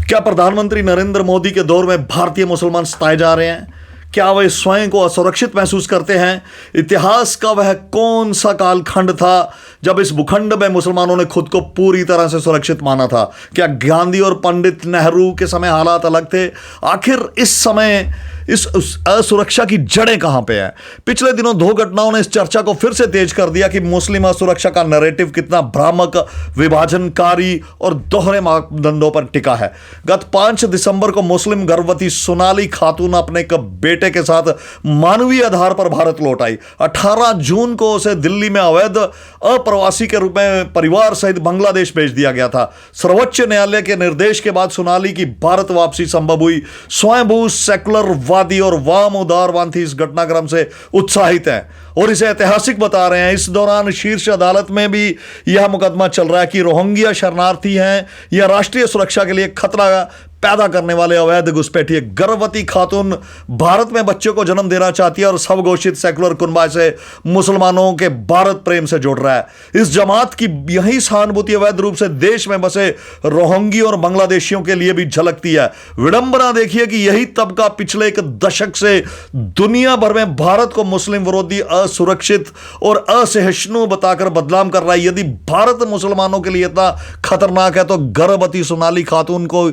क्या प्रधानमंत्री नरेंद्र मोदी के दौर में भारतीय मुसलमान सताए जा रहे हैं? क्या वे स्वयं को असुरक्षित महसूस करते हैं? इतिहास का वह कौन सा कालखंड था जब इस भूखंड में मुसलमानों ने खुद को पूरी तरह से सुरक्षित माना था? क्या गांधी और पंडित नेहरू के समय हालात अलग थे? आखिर इस समय इस असुरक्षा की जड़ें कहां पे हैं? पिछले दिनों दो घटनाओं ने इस चर्चा को फिर से तेज कर दिया कि मुस्लिम असुरक्षा का नैरेटिव कितना भ्रामक, विभाजनकारी और दोहरे मापदंडों पर टिका है। गत 5 दिसंबर को मुस्लिम गर्भवती सोनाली खातून अपने एक बेटे के साथ मानवीय आधार पर भारत लौट आई। 18 जून को उसे दिल्ली में अवैध अप्रवासी के रूप में परिवार सहित बांग्लादेश भेज दिया गया था। सर्वोच्च न्यायालय के निर्देश के बाद सोनाली की भारत वापसी संभव हुई। स्वयंभू सेकुलर वादी और वाम उदारवादी इस घटनाक्रम से उत्साहित हैं और इसे ऐतिहासिक बता रहे हैं। इस दौरान शीर्ष अदालत में भी यह मुकदमा चल रहा है कि रोहिंग्या शरणार्थी हैं या राष्ट्रीय सुरक्षा के लिए खतरा पैदा करने वाले अवैध घुसपैठिए। गर्भवती खातून भारत में बच्चों को जन्म देना चाहती है और स्वघोषित सेकुलर कुनबा से मुसलमानों के भारत प्रेम से जोड़ रहा है। इस जमात की यही सहानुभूति अवैध रूप से देश में बसे रोहिंग्या और बांग्लादेशियों के लिए भी झलकती है। विडंबना देखिए कि यही तबका पिछले एक दशक से दुनिया भर में भारत को मुस्लिम विरोधी, असुरक्षित और असहिष्णु बताकर बदनाम कर रहा है। यदि भारत मुसलमानों के लिए इतना खतरनाक है तो गर्भवती सोनाली खातून को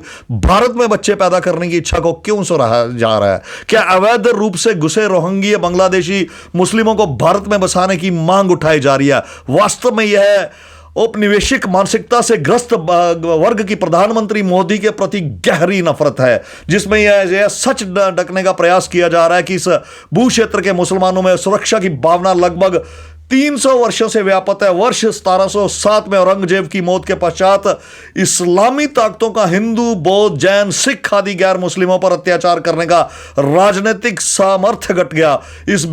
भारत में बच्चे पैदा करने की इच्छा को क्यों सराहा जा रहा है? क्या अवैध रूप से घुसे रोहिंग्या बांग्लादेशी मुस्लिमों को भारत में बसाने की मांग उठाई जा रही है? वास्तव में यह औपनिवेशिक मानसिकता से ग्रस्त वर्ग की प्रधानमंत्री मोदी के प्रति गहरी नफरत है, जिसमें यह सच ढकने का प्रयास किया जा रहा है कि इस भू क्षेत्र के मुसलमानों में सुरक्षा की भावना लगभग 300 वर्षों से व्यापक है। वर्ष 1707 में औरंगजेब की मौत के पश्चात इस्लामी ताकतों का हिंदू, बौद्ध, जैन, सिख आदि गैर मुस्लिमों पर अत्याचार करने का राजनीतिक सामर्थ्य घट गया। इस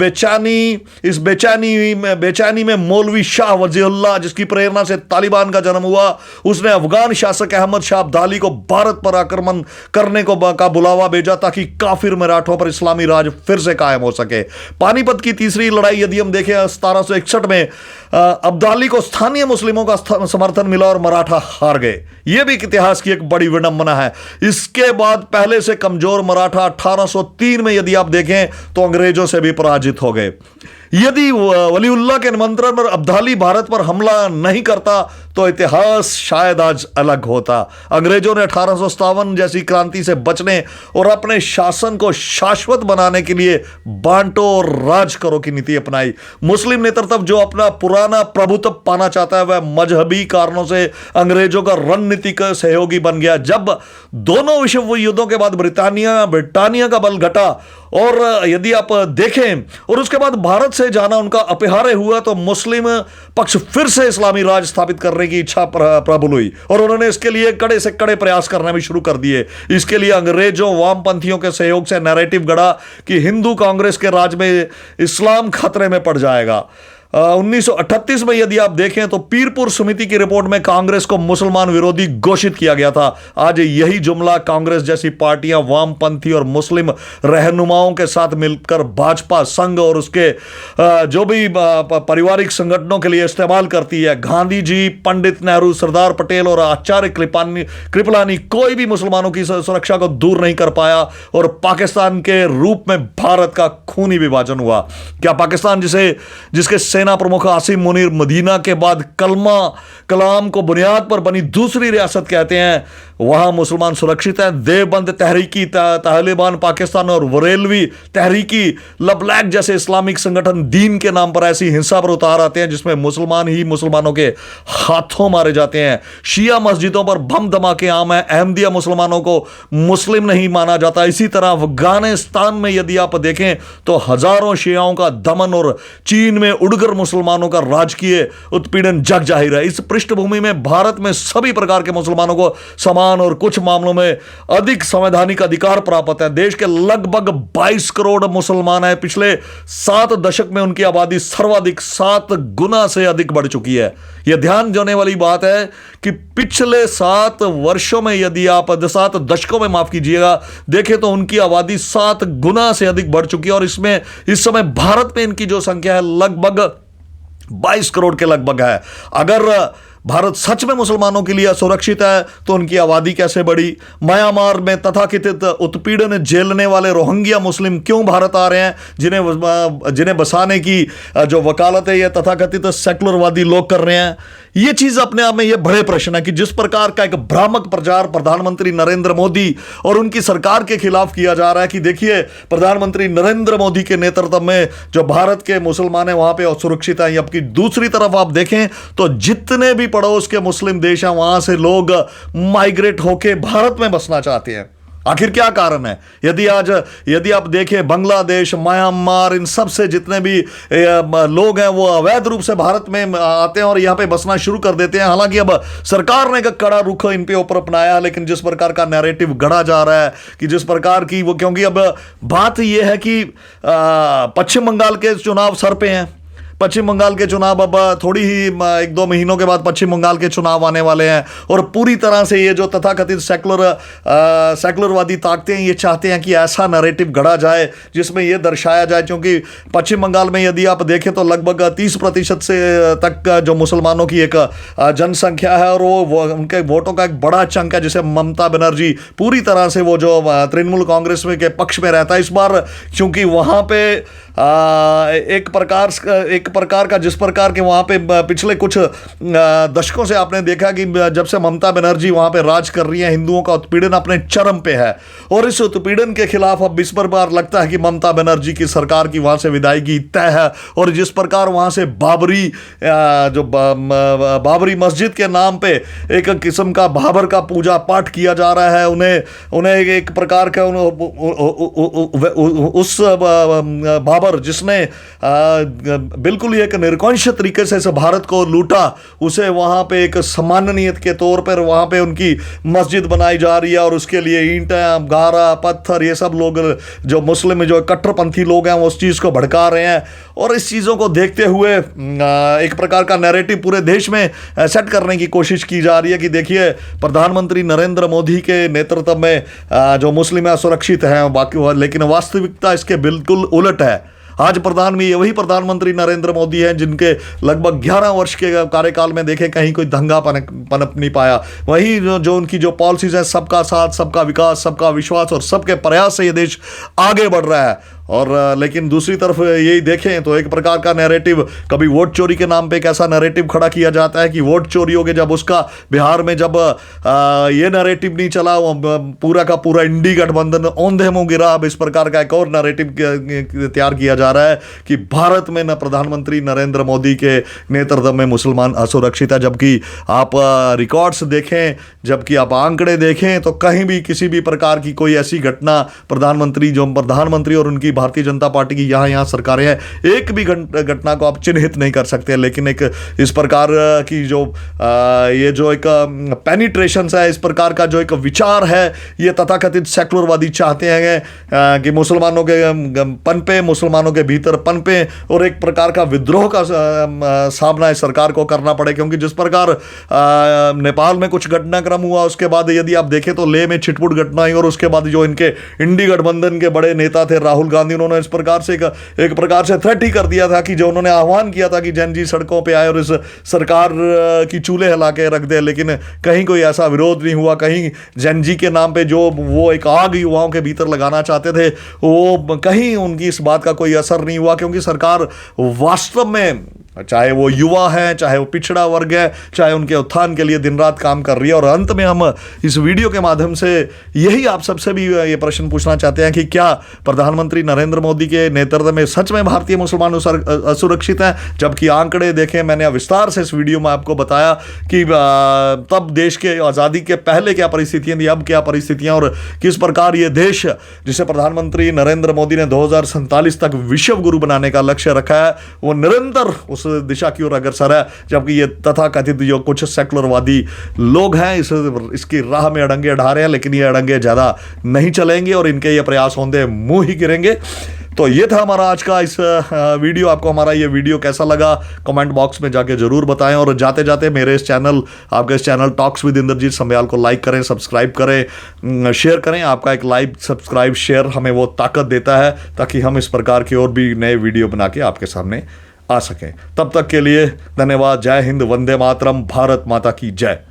बेचैनी में मौलवी शाह वजीउल्लाह, जिसकी प्रेरणा से तालिबान का जन्म हुआ, उसने अफगान शासक अहमद शाह अब्दाली को भारत पर आक्रमण करने का बुलावा भेजा ताकि काफिर मराठों पर इस्लामी राज फिर से कायम हो सके। पानीपत की तीसरी लड़ाई यदि हम देखें 1761 में अब्दाली को स्थानीय मुस्लिमों का समर्थन मिला और मराठा हार गए। यह भी इतिहास की एक बड़ी विडंबना है। इसके बाद पहले से कमजोर मराठा 1803 में यदि आप देखें तो अंग्रेजों से भी पराजित हो गए। यदि वलीउल्लाह के निमंत्रण पर अब्दाली भारत पर हमला नहीं करता तो इतिहास शायद आज अलग होता। अंग्रेजों ने 1857 जैसी क्रांति से बचने और अपने शासन को शाश्वत बनाने के लिए बांटो और राज करो की नीति अपनाई। मुस्लिम नेतृत्व जो अपना पुराना प्रभुत्व पाना चाहता है वह मजहबी कारणों से अंग्रेजों का रणनीतिक सहयोगी बन गया। जब दोनों विश्व युद्धों के बाद ब्रिटानिया का बल घटा और यदि आप देखें और उसके बाद भारत से जाना उनका अपहार्य हुआ तो मुस्लिम पक्ष फिर से इस्लामी राज स्थापित करने की इच्छा प्रबल हुई और उन्होंने इसके लिए कड़े से कड़े प्रयास करना भी शुरू कर दिए। इसके लिए अंग्रेजों वामपंथियों के सहयोग से नैरेटिव गढ़ा कि हिंदू कांग्रेस के राज में इस्लाम खतरे में पड़ जाएगा। 1938 में यदि आप देखें तो पीरपुर समिति की रिपोर्ट में कांग्रेस को मुसलमान विरोधी घोषित किया गया था। आज यही जुमला कांग्रेस जैसी पार्टियां वामपंथी और मुस्लिम रहनुमाओं के साथ मिलकर भाजपा संघ और उसके जो भी पारिवारिक संगठनों के लिए इस्तेमाल करती है। गांधी जी, पंडित नेहरू, सरदार पटेल और आचार्य कृपलानी कोई भी मुसलमानों की सुरक्षा को दूर नहीं कर पाया और पाकिस्तान के रूप में भारत का खूनी विभाजन हुआ। क्या पाकिस्तान जिसके सेना प्रमुख आसिम मुनीर मदीना के बाद कलाम को बुनियाद पर बनी दूसरी रियासत कहते हैं, वहां मुसलमान सुरक्षित हैं? देवबंद तहरीकी तालिबान पाकिस्तान और बरेलवी तहरीकी लबलैक जैसे इस्लामिक संगठन दीन के नाम पर ऐसी हिंसा पर उतार आते हैं जिसमें मुसलमान ही मुसलमानों के हाथों मारे जाते हैं। शिया मस्जिदों पर बम धमाके आम है। अहमदिया मुसलमानों को मुस्लिम नहीं माना जाता। इसी तरह अफगानिस्तान में यदि आप देखें तो हजारों शियाओं का दमन और चीन में उड़कर मुसलमानों का राजकीय उत्पीड़न जग जाहिर है। इस पृष्ठभूमि में भारत में सभी प्रकार के मुसलमानों को समान और कुछ मामलों में अधिक संवैधानिक अधिकार प्राप्त है। देश के लगभग 22 करोड़ मुसलमान हैं। पिछले 7 दशक में उनकी आबादी सर्वाधिक 7 गुना से अधिक बढ़ चुकी है। यह ध्यान देने वाली बात है कि पिछले 7 वर्षों में यदि आप 7 दशकों में माफ कीजिएगा देखें तो उनकी आबादी 7 गुना से अधिक बढ़ चुकी है और इसमें इस समय भारत में इनकी जो संख्या है लगभग 22 करोड़ के लगभग है। अगर भारत सच में मुसलमानों के लिए असुरक्षित है तो उनकी आबादी कैसे बढ़ी? म्यांमार में तथाकथित उत्पीड़न झेलने वाले रोहिंग्या मुस्लिम क्यों भारत आ रहे हैं, जिन्हें बसाने की जो वकालत है ये तथाकथित सेकुलरवादी लोग कर रहे हैं? ये चीज अपने आप में ये बड़े प्रश्न है कि जिस प्रकार का एक भ्रामक प्रचार प्रधानमंत्री नरेंद्र मोदी और उनकी सरकार के खिलाफ किया जा रहा है कि देखिए प्रधानमंत्री नरेंद्र मोदी के नेतृत्व में जो भारत के मुसलमान है वहां पे असुरक्षित है, जबकि दूसरी तरफ आप देखें तो जितने भी पड़ोस के मुस्लिम देश हैं वहां से लोग माइग्रेट होके भारत में बसना चाहते हैं। आखिर क्या कारण है? यदि आप देखें बांग्लादेश, म्यांमार, इन सब से जितने भी लोग हैं वो अवैध रूप से भारत में आते हैं और यहां पे बसना शुरू कर देते हैं। हालांकि अब सरकार ने एक कड़ा रुख इन पे ऊपर अपनाया, लेकिन जिस प्रकार का नैरेटिव गढ़ा जा रहा है कि जिस प्रकार की वो, क्योंकि अब बात यह है कि पश्चिम बंगाल के चुनाव सर पे हैं। पश्चिम बंगाल के चुनाव अब थोड़ी ही 1-2 महीनों के बाद पश्चिम बंगाल के चुनाव आने वाले हैं और पूरी तरह से ये जो तथाकथित सेकुलरवादी ताकतें ये चाहते हैं कि ऐसा नैरेटिव गढ़ा जाए जिसमें ये दर्शाया जाए, क्योंकि पश्चिम बंगाल में यदि आप देखें तो लगभग 30% से तक जो मुसलमानों की एक जनसंख्या है और वो उनके वोटों का एक बड़ा चंक है, जिसे ममता बनर्जी पूरी तरह से वो जो तृणमूल कांग्रेस में के पक्ष में रहता है। इस बार चूंकि वहां पे एक प्रकार का जिस प्रकार के वहां पे पिछले कुछ दशकों से आपने देखा कि जब से ममता बनर्जी वहां पे राज कर रही है, हिंदुओं का उत्पीड़न अपने चरम पे है और इस उत्पीड़न के खिलाफ अब इस बार लगता है कि ममता बनर्जी की सरकार की वहां से विदायगी तय है। और जिस प्रकार वहां से बाबरी मस्जिद के नाम पे एक किस्म का बाबर का पूजा पाठ किया जा रहा है, उन्हें एक प्रकार का उस बाबर जिसने बिल्कुल एक निरंकुश तरीके से भारत को लूटा, उसे वहां पे एक सम्माननीयत के तौर पर वहां पे उनकी मस्जिद बनाई जा रही है और उसके लिए ईंटें, गारा, पत्थर, ये सब लोग जो मुस्लिम जो कट्टरपंथी लोग हैं वो उस चीज़ को भड़का रहे हैं। और इस चीज़ों को देखते हुए एक प्रकार का नैरेटिव पूरे देश में सेट करने की कोशिश की जा रही है कि देखिए प्रधानमंत्री नरेंद्र मोदी के नेतृत्व में जो मुस्लिम है सुरक्षित हैं बाकी, लेकिन वास्तविकता इसके बिल्कुल उलट है। आज वही प्रधानमंत्री नरेंद्र मोदी हैं जिनके लगभग 11 वर्ष के कार्यकाल में देखें कहीं कोई दंगा पनप नहीं पाया। वही जो उनकी जो पॉलिसीज है, सबका साथ, सबका विकास, सबका विश्वास और सबके प्रयास से ये देश आगे बढ़ रहा है। और लेकिन दूसरी तरफ यही देखें तो एक प्रकार का नैरेटिव, कभी वोट चोरी के नाम पे एक ऐसा नैरेटिव खड़ा किया जाता है कि वोट चोरी हो गए। जब उसका बिहार में जब ये नैरेटिव नहीं चला, पूरा का पूरा इंडी गठबंधन औंधे मुंह गिरा। अब इस प्रकार का एक और नैरेटिव तैयार किया जा रहा है कि भारत में न प्रधानमंत्री नरेंद्र मोदी के नेतृत्व में मुसलमान असुरक्षित है। जबकि आप रिकॉर्ड्स देखें, जबकि आप आंकड़े देखें तो कहीं भी किसी भी प्रकार की कोई ऐसी घटना प्रधानमंत्री और उनकी भारतीय जनता पार्टी की यहाँ सरकारें हैं, एक भी घटना को आप चिन्हित नहीं कर सकते। लेकिन एक इस प्रकार की जो ये जो एक पेनिट्रेशन है, इस प्रकार का जो एक विचार है, ये तथाकथित सेकुलरवादी चाहते हैं कि मुसलमानों के पनपे, मुसलमानों के भीतर पनपे और एक प्रकार का विद्रोह का सामना इस सरकार को करना पड़े। क्योंकि जिस प्रकार नेपाल में कुछ घटनाक्रम हुआ, उसके बाद यदि आप देखें तो लेह में छिटपुट घटना हुई और उसके बाद जो इनके इंडी गठबंधन के बड़े नेता थे राहुल गांधी, उन्होंने इस प्रकार से एक प्रकार से थ्रेट ही कर दिया था कि जो उन्होंने आह्वान किया था कि जैन जी सड़कों पे आए और इस सरकार की चूल्हे हिला के रख दे, लेकिन कहीं कोई ऐसा विरोध नहीं हुआ। कहीं जैन जी के नाम पे जो वो एक आग युवाओं के भीतर लगाना चाहते थे, वो कहीं उनकी इस बात का कोई असर नहीं हुआ। क्योंकि सरकार वास्तव में, चाहे वो युवा है, चाहे वो पिछड़ा वर्ग है, चाहे उनके उत्थान के लिए दिन रात काम कर रही है। और अंत में हम इस वीडियो के माध्यम से यही आप सबसे भी ये प्रश्न पूछना चाहते हैं कि क्या प्रधानमंत्री नरेंद्र मोदी के नेतृत्व में सच में भारतीय मुसलमान असुरक्षित हैं? जबकि आंकड़े देखें, मैंने विस्तार से इस वीडियो में आपको बताया कि तब देश के आज़ादी के पहले क्या परिस्थितियां थी, अब क्या परिस्थितियां, और किस प्रकार ये देश जिसे प्रधानमंत्री नरेंद्र मोदी ने 2047 तक विश्व गुरु बनाने का लक्ष्य रखा है, वो निरंतर उस दिशा की ओर अग्रसर है। जबकि ये तथाकथित जो कुछ सेकुलरवादी लोग हैं इसकी राह में अड़ंगे ढा रहे हैं, लेकिन ये अड़ंगे ज्यादा नहीं चलेंगे और इनके ये प्रयास होंगे मुंह ही गिरेंगे। तो ये था हमारा आज का इस वीडियो। आपको हमारा ये वीडियो कैसा लगा कमेंट बॉक्स में जाके जरूर बताएं। और जाते जाते मेरे इस चैनल, आपके इस channel talks with Indrajit Samyal को लाइक करें, सब्सक्राइब करें, शेयर करें। आपका एक लाइक, सब्सक्राइब, शेयर हमें वो ताकत देता है ताकि हम इस प्रकार की और भी नए वीडियो बना के आपके सामने आ सकें। तब तक के लिए धन्यवाद। जय हिंद, वंदे मातरम, भारत माता की जय।